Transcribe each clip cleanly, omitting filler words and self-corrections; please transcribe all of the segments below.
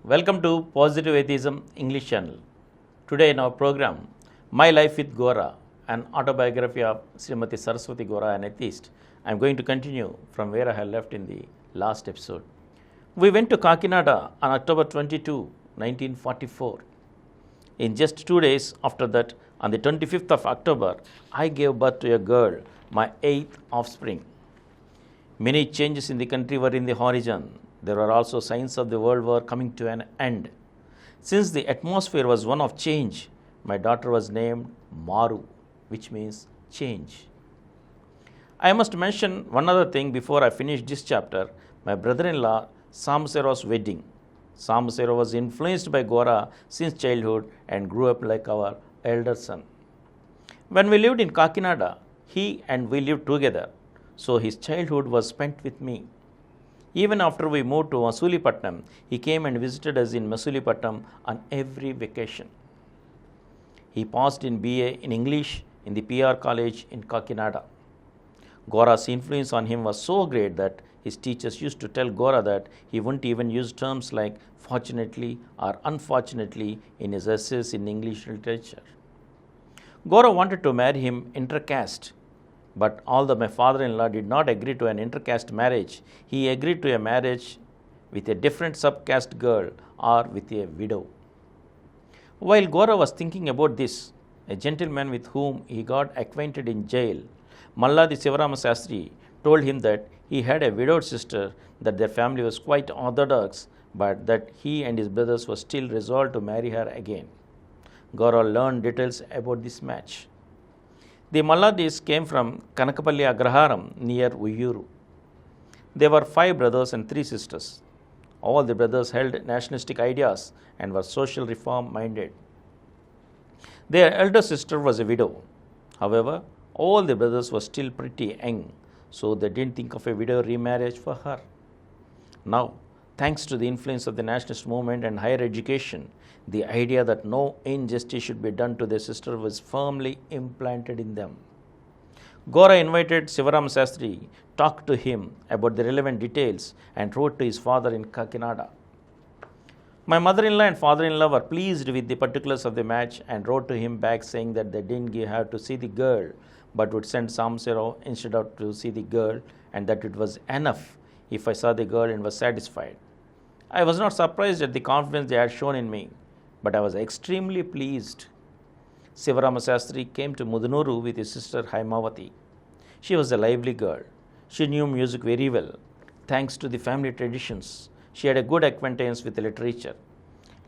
Welcome to Positive Atheism English channel. Today in our program, My Life with Gora, an autobiography of Srimati Saraswati Gora, an atheist. I am going to continue from where I had left in the last episode. We went to Kakinada on October 22, 1944. In just 2 days after that, on the 25th of October, I gave birth to a girl, my 8th offspring. Many changes in the country were in the horizon. There were also signs of the world war coming to an end. Since the atmosphere was one of change, my daughter was named MARU, which means change. I must mention one other thing before I finish this chapter. My brother-in-law, Samaram's wedding. Samaram was influenced by Gora since childhood and grew up like our elder son. When we lived in Kakinada, he and we lived together, so his childhood was spent with me. Even after we moved to Masulipatnam, he came and visited us in Masulipatnam on every vacation. He passed in BA in English in the PR college in Kakinada. Gora's influence on him was so great that his teachers used to tell Gora that he wouldn't even use terms like fortunately or unfortunately in his essays in English literature. Gora wanted to marry him intercaste. But although my father-in-law did not agree to an intercaste marriage, he agreed to a marriage with a different subcaste girl or with a widow. While Gora was thinking about this, a gentleman with whom he got acquainted in jail, Malladi Sivarama Sastri, told him that he had a widowed sister, that their family was quite orthodox, but that he and his brothers were still resolved to marry her again. Gora learned details about this match. The Malladis came from Kanakapalli Agraharam near Uyuru. There were 5 brothers and 3 sisters. All the brothers held nationalistic ideas and were social reform minded. Their elder sister was a widow. However, all the brothers were still pretty young, so they didn't think of a widow remarriage for her. Now, thanks to the influence of the nationalist movement and higher education, the idea that no injustice should be done to their sister was firmly implanted in them. Gora invited Sivaram Sastri, talked to him about the relevant details, and wrote to his father in Kakinada. My mother-in-law and father-in-law were pleased with the particulars of the match and wrote to him back saying that they didn't have to see the girl, but would send Samaram instead of to see the girl, and that it was enough if I saw the girl and was satisfied. I was not surprised at the confidence they had shown in me, but I was extremely pleased. Sivarama Sastri came to Mudunuru with his sister Haimavati. She was a lively girl. She knew music very well. Thanks to the family traditions, she had a good acquaintance with literature.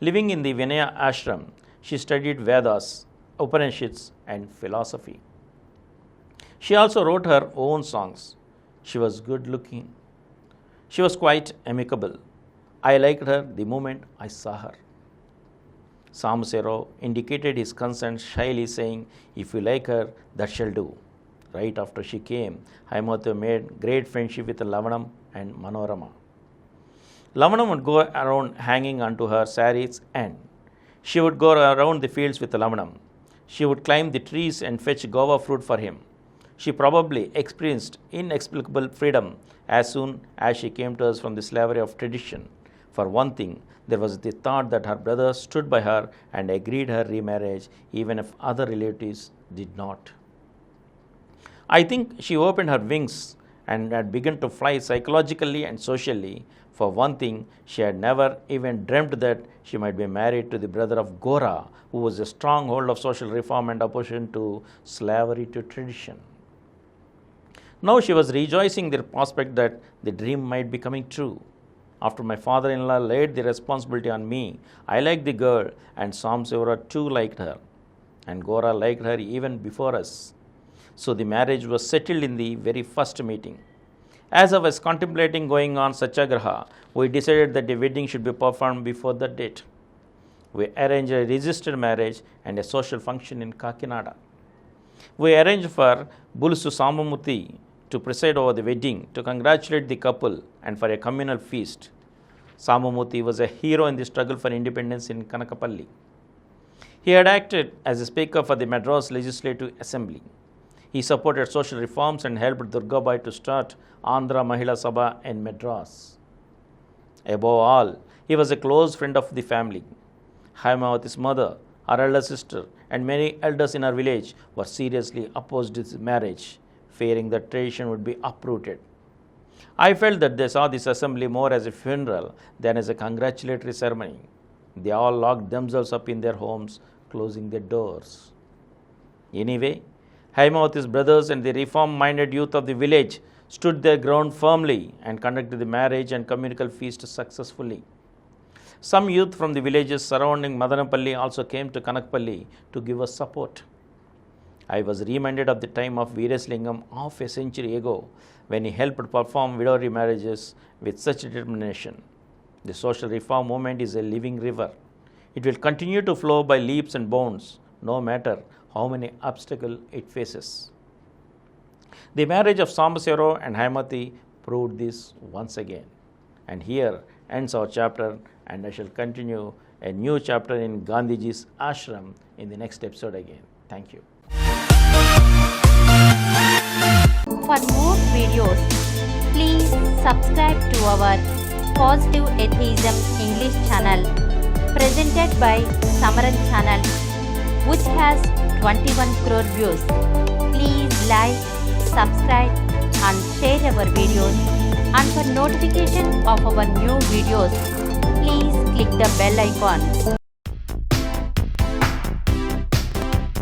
Living in the Vinaya ashram, she studied Vedas, Upanishads, and philosophy. She also wrote her own songs. She was good looking. She was quite amicable. I liked her the moment I saw her. Samaram indicated his consent shyly, saying, "If you like her, that shall do." Right after she came, Haimavati made great friendship with Lavanam and Manorama. Lavanam would go around hanging onto her saris, and she would go around the fields with Lavanam. She would climb the trees and fetch guava fruit for him. She probably experienced inexplicable freedom as soon as she came to us from the slavery of tradition. For one thing, there was the thought that her brother stood by her and agreed her remarriage, even if other relatives did not. I think she opened her wings and had begun to fly psychologically and socially. For one thing, she had never even dreamt that she might be married to the brother of Gora, who was a stronghold of social reform and opposition to slavery to tradition. Now she was rejoicing the prospect that the dream might be coming true. After my father-in-law laid the responsibility on me, I liked the girl, and Samaram too liked her, and Gora liked her even before us. So the marriage was settled in the very first meeting. As I was contemplating going on Satyagraha, we decided that the wedding should be performed before that date. We arranged a registered marriage and a social function in Kakinada. We arranged for Bulusu Sambamurthy to preside over the wedding, to congratulate the couple, and for a communal feast. Sambamurthy was a hero in the struggle for independence in Kanakapalli. He had acted as a speaker for the Madras Legislative Assembly. He supported social reforms and helped Durgabai to start Andhra Mahila Sabha in Madras. Above all, He was a close friend of the family. Haimavati's mother, her elder sister, and many elders in her village were seriously opposed to this marriage, fearing that tradition would be uprooted. I felt that they saw this assembly more as a funeral than as a congratulatory ceremony. They all locked themselves up in their homes, closing their doors. Anyway, Haimavati's brothers and the reform-minded youth of the village stood their ground firmly and conducted the marriage and communal feast successfully. Some youth from the villages surrounding Madanapalli also came to Kanakpalli to give us support. I was reminded of the time of Veeraslingam half a century ago when he helped perform widow remarriages with such determination. The social reform movement is a living river. It will continue to flow by leaps and bounds, no matter how many obstacles it faces. The marriage of Sambasivaro and Haimati proved this once again. And here ends our chapter, and I shall continue a new chapter in Gandhiji's ashram in the next episode again. Thank you. For more videos, please subscribe to our Positive Atheism English channel presented by Samaram channel, which has 21 crore views. Please like, subscribe and share our videos, and for notification of our new videos, please click the bell icon.